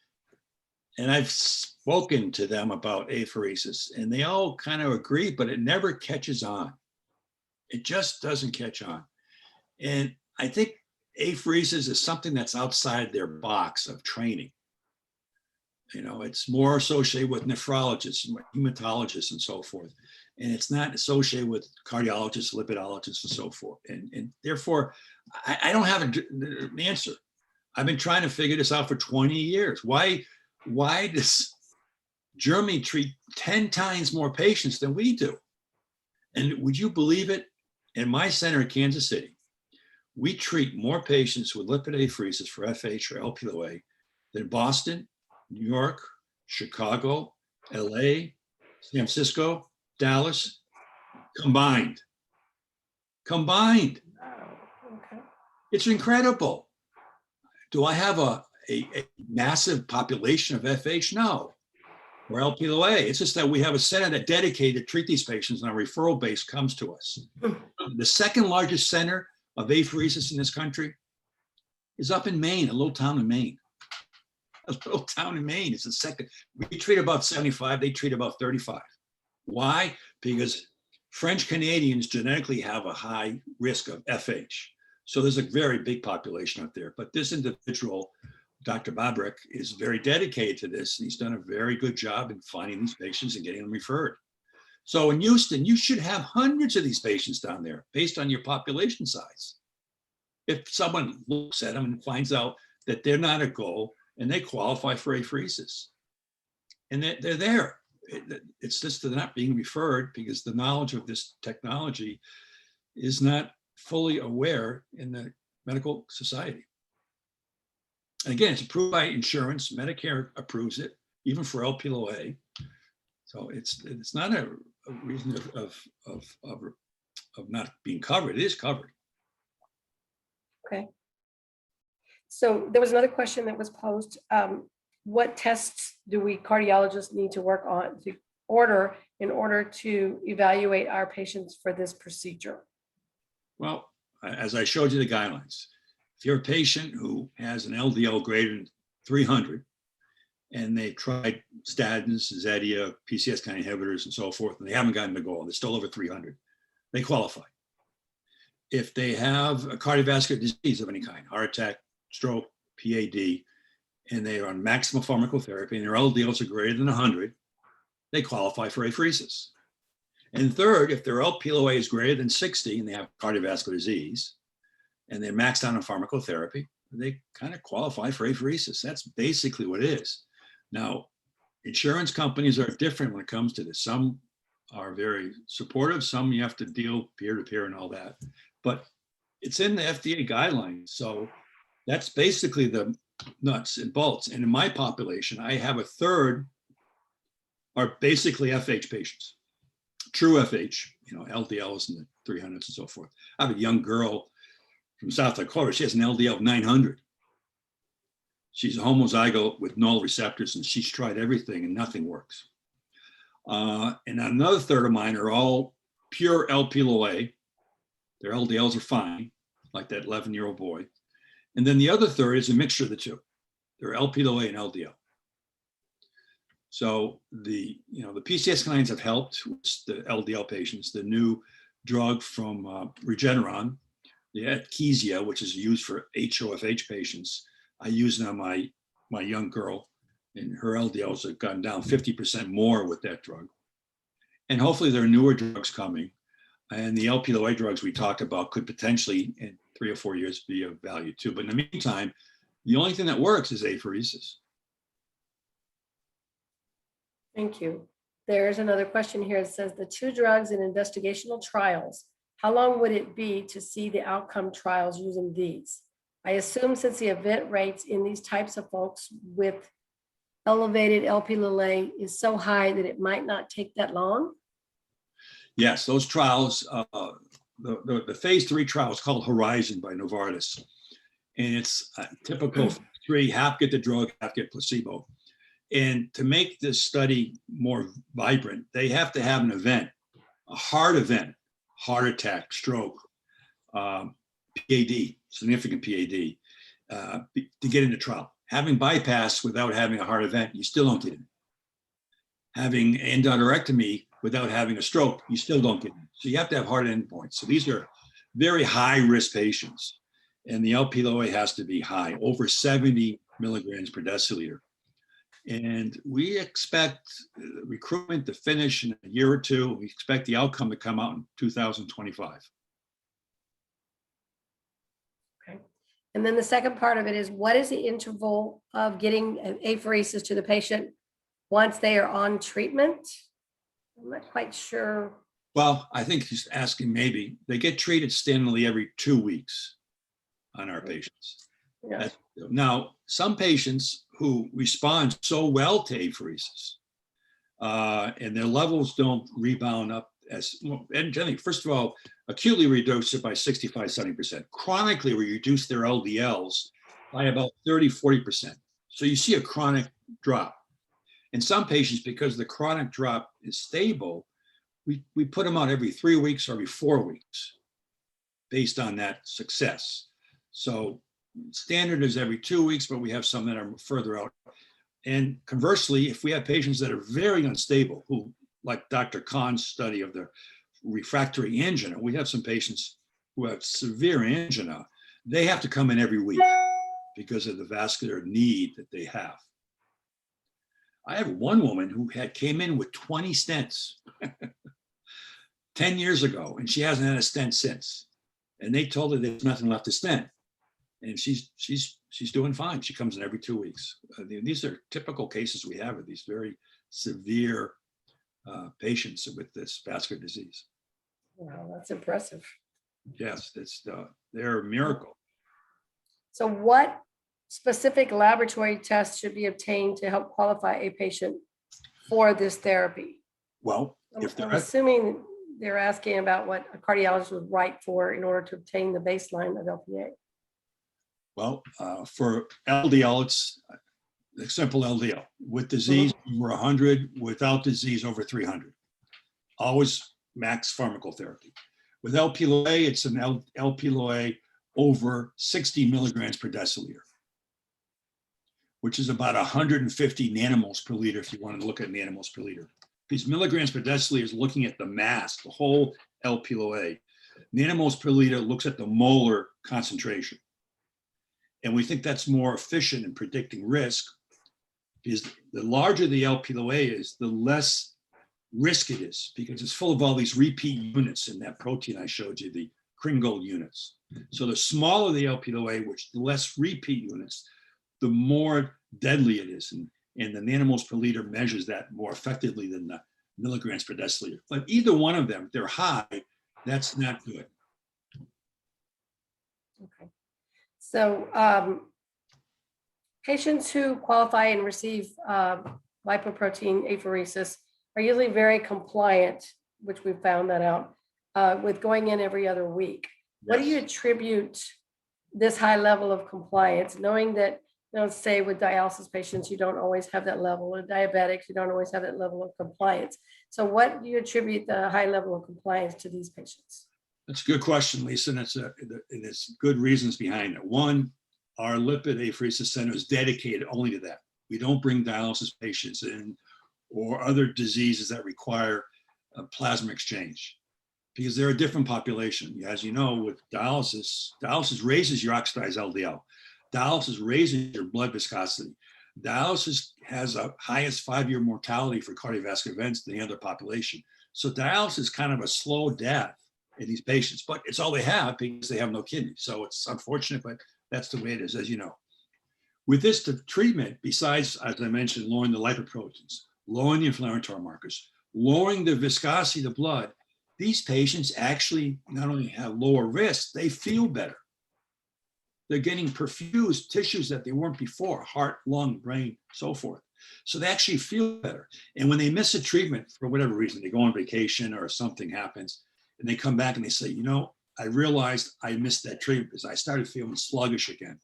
I've spoken to them about apheresis, and they all kind of agree, but it never catches on. It just doesn't catch on. And I think apheresis is something that's outside their box of training. You know, it's more associated with nephrologists, hematologists, and so forth. And it's not associated with cardiologists, lipidologists, and so forth. And therefore, I don't have an answer. I've been trying to figure this out for 20 years. Why does Germany treat 10 times more patients than we do? And would you believe it? In my center in Kansas City, we treat more patients with lipid apheresis for FH or Lp(a) than Boston, New York, Chicago, LA, San Francisco, Dallas, combined. Combined. Okay. It's incredible. do I have a massive population of FH? No. Or LP-A. It's just that we have a center that dedicated to treat these patients and our referral base comes to us. The second largest center of apheresis in this country is up in Maine, a little town in Maine. A little town in Maine is the second. We treat about 75, they treat about 35. Why? Because French Canadians genetically have a high risk of FH. So there's a very big population up there. But this individual, Dr. Babrick, is very dedicated to this. And he's done a very good job in finding these patients and getting them referred. So in Houston, you should have hundreds of these patients down there based on your population size. If someone looks at them and finds out that they're not a goal and they qualify for apheresis, and they're there. It's just they're not being referred because the knowledge of this technology is not fully aware in the medical society. And again, it's approved by insurance. Medicare approves it, even for LP-A. So it's not a reason of not being covered. It is covered. Okay. So there was another question that was posed. What tests do we cardiologists need to work on to order in order to evaluate our patients for this procedure? Well, as I showed you the guidelines, if you're a patient who has an LDL greater than 300 and they've tried statins, Zetia, PCSK9 inhibitors, and so forth, and they haven't gotten the goal, they're still over 300, they qualify. If they have a cardiovascular disease of any kind, heart attack, stroke, PAD, and they are on maximum pharmacotherapy and their LDLs are greater than 100, they qualify for apheresis. And third, if their LP-A is greater than 60 and they have cardiovascular disease and they're maxed out on pharmacotherapy, they kind of qualify for apheresis. That's basically what it is. Now, insurance companies are different when it comes to this. Some are very supportive, some you have to deal peer-to-peer and all that. But it's in the FDA guidelines. So that's basically the nuts and bolts. And in my population, I have a third are basically FH patients, true FH, LDLs in the 300s and so forth. I have a young girl from South Dakota. She has an LDL of 900. She's a homozygote with null receptors and she's tried everything and nothing works. And another third of mine are all pure LP-A. Their LDLs are fine, like that 11-year-old boy. And then the other third is a mixture of the two. They're LP-A and LDL. So the PCSK9s have helped with the LDL patients. The new drug from Regeneron, the Atkesia, which is used for HoFH patients, I use it on my young girl, and her LDLs have gone down 50% more with that drug. And hopefully there are newer drugs coming. And the LP-A drugs we talked about could potentially, in 3 or 4 years, be of value too. But in the meantime, the only thing that works is apheresis. Thank you. There's another question here. It says the 2 drugs in investigational trials, how long would it be to see the outcome trials using these? I assume since the event rates in these types of folks with elevated LP-A is so high that it might not take that long? Yes, those trials, the phase 3 trial is called Horizon by Novartis. And it's a typical 3, half get the drug, half get placebo. And to make this study more vibrant, they have to have an event, a heart event, heart attack, stroke, PAD, significant PAD, to get into trial. Having bypass without having a heart event, you still don't get in. Having endarterectomy without having a stroke, you still don't get in. So you have to have hard endpoints. So these are very high risk patients. And the LP-A has to be high, over 70 milligrams per deciliter. And we expect recruitment to finish in a year or 2. We expect the outcome to come out in 2025. Okay. And then the second part of it is, what is the interval of getting apheresis to the patient once they are on treatment? I'm not quite sure. Well, I think he's asking maybe. They get treated standardly every 2 weeks on our patients. Yeah. Now, some patients who respond so well to apheresis and their levels don't rebound up as well. And generally, first of all, acutely reduce it by 65, 70%. Chronically, we reduce their LDLs by about 30, 40%. So you see a chronic drop. In some patients, because the chronic drop is stable, we put them out every 3 weeks or every 4 weeks based on that success. So standard is every 2 weeks, but we have some that are further out. And conversely, if we have patients that are very unstable, who, like Dr. Kahn's study of the refractory angina, we have some patients who have severe angina, they have to come in every week because of the vascular need that they have. I have one woman who came in with 20 stents 10 years ago, and she hasn't had a stent since. And they told her there's nothing left to stent. And she's doing fine. She comes in every 2 weeks. These are typical cases we have of these very severe patients with this vascular disease. Wow, that's impressive. Yes, they're a miracle. So what specific laboratory tests should be obtained to help qualify a patient for this therapy? Well, I'm assuming they're asking about what a cardiologist would write for in order to obtain the baseline of LPA. Well, for LDL, it's a simple LDL. With disease, over 100. Without disease, over 300. Always max pharmacotherapy. With Lp(a), it's an Lp(a) over 60 milligrams per deciliter, which is about 150 nanomoles per liter if you want to look at nanomoles per liter. Because milligrams per deciliter is looking at the mass, the whole Lp(a). Nanomoles per liter looks at the molar concentration. And we think that's more efficient in predicting risk, because the larger the Lp(a) is, the less risk it is, because it's full of all these repeat units in that protein I showed you, the Kringle units. So the smaller the Lp(a), which the less repeat units, the more deadly it is. And the nanomoles per liter measures that more effectively than the milligrams per deciliter. But either one of them, if they're high, that's not good. Okay. So patients who qualify and receive lipoprotein apheresis are usually very compliant, which we found that out, with going in every other week. What do you attribute this high level of compliance, knowing that, say with dialysis patients, you don't always have that level, or diabetics, you don't always have that level of compliance. So what do you attribute the high level of compliance to these patients? That's a good question, Lisa, and it's good reasons behind it. One, our lipid apheresis center is dedicated only to that. We don't bring dialysis patients in or other diseases that require a plasma exchange, because they're a different population. As you know, with dialysis raises your oxidized LDL. Dialysis raises your blood viscosity. Dialysis has a highest 5-year mortality for cardiovascular events than the other population. So dialysis is kind of a slow death in these patients, but it's all they have because they have no kidney. So it's unfortunate, but that's the way it is, as you know. With this treatment, besides, as I mentioned, lowering the lipoproteins, lowering the inflammatory markers, lowering the viscosity of the blood, these patients actually not only have lower risk, they feel better. They're getting perfused tissues that they weren't before, heart, lung, brain, so forth. So they actually feel better. And when they miss a treatment for whatever reason, they go on vacation or something happens, and they come back and they say, I realized I missed that treatment because I started feeling sluggish again.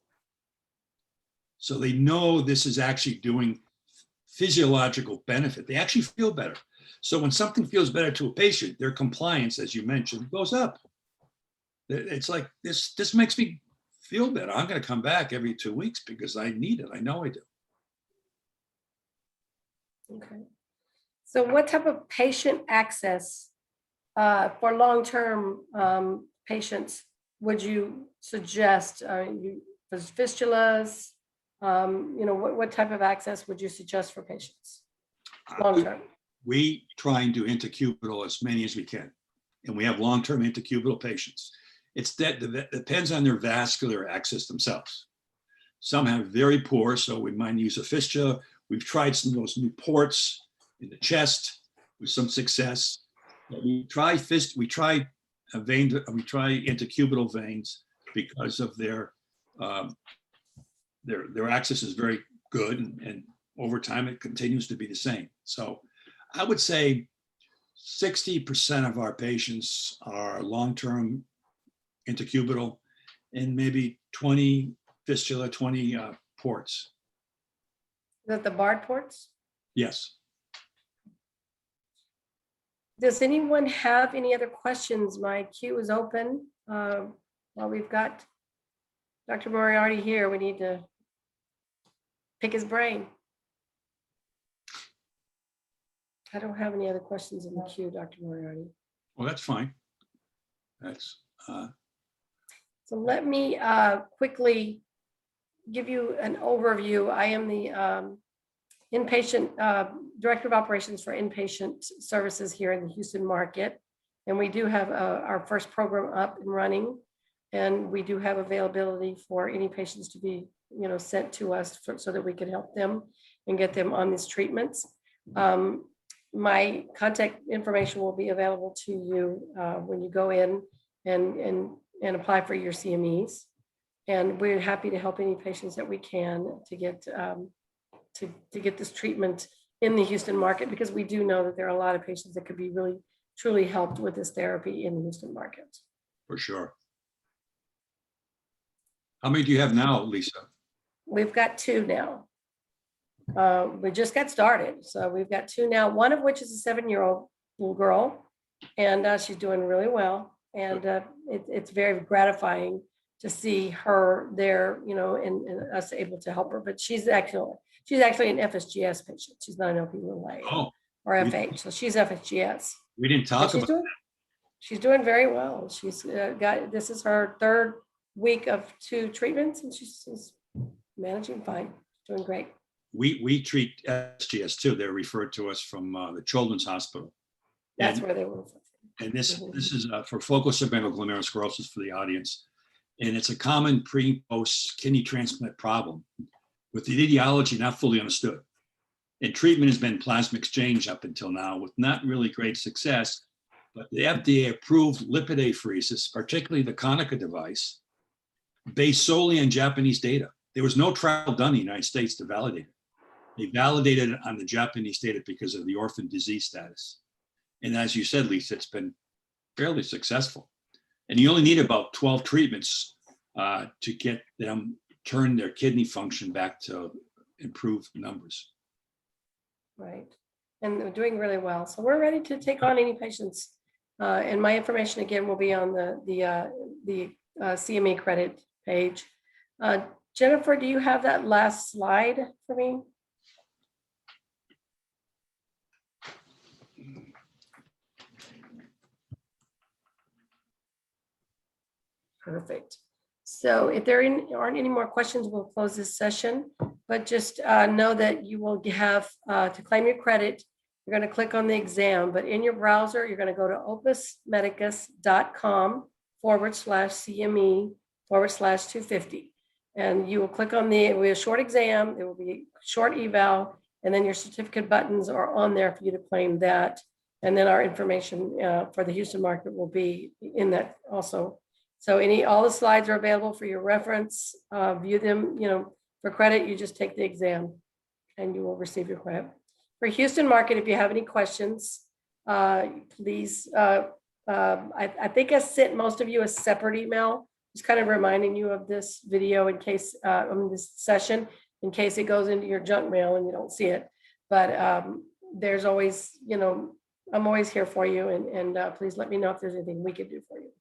So they know this is actually doing physiological benefit. They actually feel better. So when something feels better to a patient, their compliance, as you mentioned, goes up. It's like, this makes me feel better. I'm going to come back every 2 weeks because I need it. I know I do. Okay. So what type of patient access for long-term patients would you suggest? Fistulas, what type of access would you suggest for patients long-term? We try and do intercubital as many as we can. And we have long-term intercubital patients. It depends on their vascular access themselves. Some have very poor, so we might use a fistula. We've tried some of those new ports in the chest with some success. We try intercubital veins because of their access is very good, and over time it continues to be the same. So I would say 60% of our patients are long-term intercubital, and maybe 20 fistula, 20 ports. Is that the barred ports? Yes. Does anyone have any other questions? My queue is open. Well, we've got Dr. Moriarty here. We need to pick his brain. I don't have any other questions in the queue, Dr. Moriarty. Well, that's fine. That's So let me quickly give you an overview. I am the inpatient director of operations for inpatient services here in the Houston market. And we do have our first program up and running. And we do have availability for any patients to be, sent to us so that we can help them and get them on these treatments. My contact information will be available to you when you go in and apply for your CMEs. And we're happy to help any patients that we can to get to get this treatment in the Houston market, because we do know that there are a lot of patients that could be really truly helped with this therapy in the Houston market. for sure. How many do you have now, Lisa? We've got 2 now. We just got started. So we've got 2 now, one of which is a 7-year-old little girl, and she's doing really well. And it's very gratifying to see her there, and us able to help her. But she's actually an FSGS patient. She's not an LP or FH. So she's FSGS. We didn't talk about that. She's doing very well. She's this is her 3rd week of 2 treatments, and she's managing fine, doing great. We treat FSGS too. They're referred to us from the Children's Hospital. That's where they were. And this is for focal segmental glomerulosclerosis for the audience. And it's a common pre-post kidney transplant problem with the etiology not fully understood. And treatment has been plasma exchange up until now with not really great success. But the FDA approved lipid apheresis, particularly the Konica device, based solely on Japanese data. There was no trial done in the United States to validate it. They validated it on the Japanese data because of the orphan disease status. And as you said, Lisa, it's been fairly successful. And you only need about 12 treatments to get them turn their kidney function back to improved numbers. Right. And they're doing really well. So we're ready to take on any patients. And my information again will be on the CME credit page. Jennifer, do you have that last slide for me? Perfect. So if there aren't any more questions, we'll close this session. But just know that you will have to claim your credit, you're going to click on the exam, but in your browser, you're going to go to opusmedicus.com/CME/250. And you will click on it will be a short exam, it will be a short eval, and then your certificate buttons are on there for you to claim that. And then our information for the Houston market will be in that also. So all the slides are available for your reference. View them, for credit, you just take the exam and you will receive your credit. For Houston market, if you have any questions, please, I think I sent most of you a separate email, just kind of reminding you of this video in case, this session, in case it goes into your junk mail and you don't see it. But there's always, I'm always here for you, and please let me know if there's anything we can do for you.